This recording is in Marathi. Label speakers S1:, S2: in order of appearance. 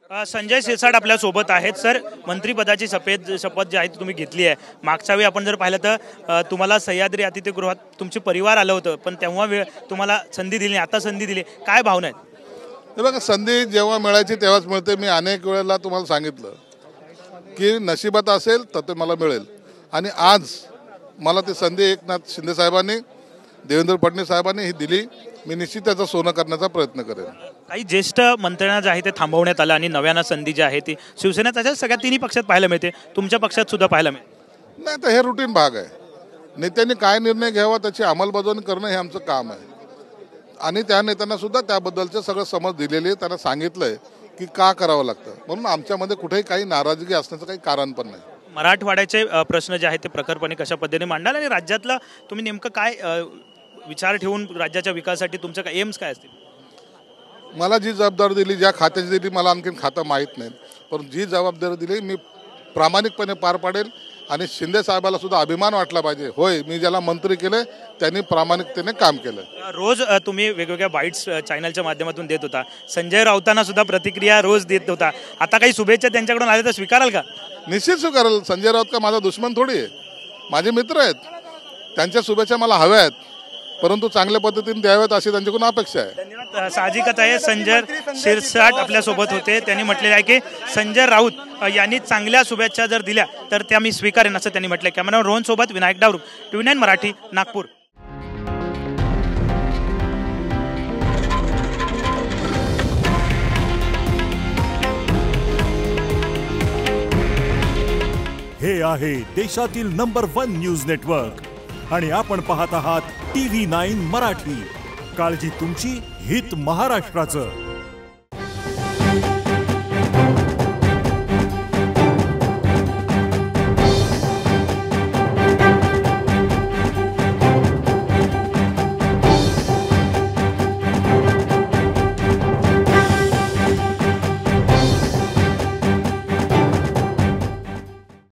S1: संजय शिरसाट आपल्या सोबत आहेत. सर, मंत्रिपदाची शपथ जी आहे ती तुम्ही घेतली आहे. मागच्या वेळी आपण जर पाहिलं तर तुम्हाला सह्याद्री अतिथीगृहात तुमचे परिवार आलं होतं, पण तेव्हा तुम्हाला संधी दिली, आता संधी दिली, काय भावना आहेत?
S2: हे बघा, संधी जेव्हा मिळायची तेव्हाच मिळते. मी अनेक वेळेला तुम्हाला सांगितलं की नशिबात असेल तर ते मला मिळेल, आणि आज मला ती संधी एकनाथ शिंदे साहेबांनी, देवेंद्र फडणवीस साहेबांनी ही दिली. मी निश्चित त्याचं सोनं करण्याचा प्रयत्न करेन.
S1: काही ज्येष्ठ मंत्र्यांना जे आहे ते थांबवण्यात आलं आणि नव्यानं संधी जी आहे ती शिवसेनेच्या सगळ्या तिन्ही पक्षात पाहायला मिळते, तुमच्या पक्षात सुद्धा पाहायला मिळते.
S2: नाही, तर हे रुटीन भाग आहे. नेत्यांनी काय निर्णय घ्यावा त्याची अंमलबजावणी करणं हे आमचं काम आहे, आणि त्या नेत्यांना सुद्धा त्याबद्दलचं सगळं समज दिलेली आहे. त्यांना सांगितलंय की का करावं लागतं, म्हणून आमच्यामध्ये कुठेही काही नाराजगी असण्याचं काही कारण पण नाही.
S1: मराठवाड्याचे प्रश्न जे आहेत ते प्रखरपणे कशा पद्धतीने मांडाल, आणि राज्यातलं तुम्ही नेमकं काय विचार ठेवून राज्याच्या विकासासाठी तुमचं काय एम्स काय असतील?
S2: मला जी जबाबदारी दिली, ज्या खात्याची दिली, मला आणखीन खातं माहीत नाही, पण जी जबाबदारी दिली मी प्रामाणिकपणे पार पाडेल. आणि शिंदे साहेबाला सुद्धा अभिमान वाटला पाहिजे, होय मी ज्याला मंत्री केले त्यांनी प्रामाणिकतेने काम केलं.
S1: रोज तुम्ही वेगवेगळ्या बाईट्स चॅनलच्या माध्यमातून देत होता, संजय राऊतांना सुद्धा प्रतिक्रिया रोज देत होता, आता काही शुभेच्छा त्यांच्याकडून आल्या तर स्वीकाराल का?
S2: निश्चित स्वीकारेल. संजय राऊत का माझा दुश्मन थोडी आहे, माझे मित्र आहेत. त्यांच्या शुभेच्छा मला हव्या आहेत, परंतु चांगल्या पद्धतीने द्याव्यात अशी त्यांच्याकडून अपेक्षा आहे.
S1: धन्यवाद. साहजिकच आहे, संजय शिरसाट आपल्यासोबत होते. त्यांनी म्हटलेलं आहे की संजय राऊत यांनी चांगल्या शुभेच्छा जर दिल्या तर त्या मी स्वीकारेन असं त्यांनी म्हटलं. कॅमेरामॅन रोहन सोबत विनायक डावरू, TV9 मराठी, नागपूर.
S3: हे आहे देशातील नंबर 1 न्यूज नेटवर्क, आणि आपण पाहत आहात TV9 मराठी. काळजी तुमची, हित महाराष्ट्राचं.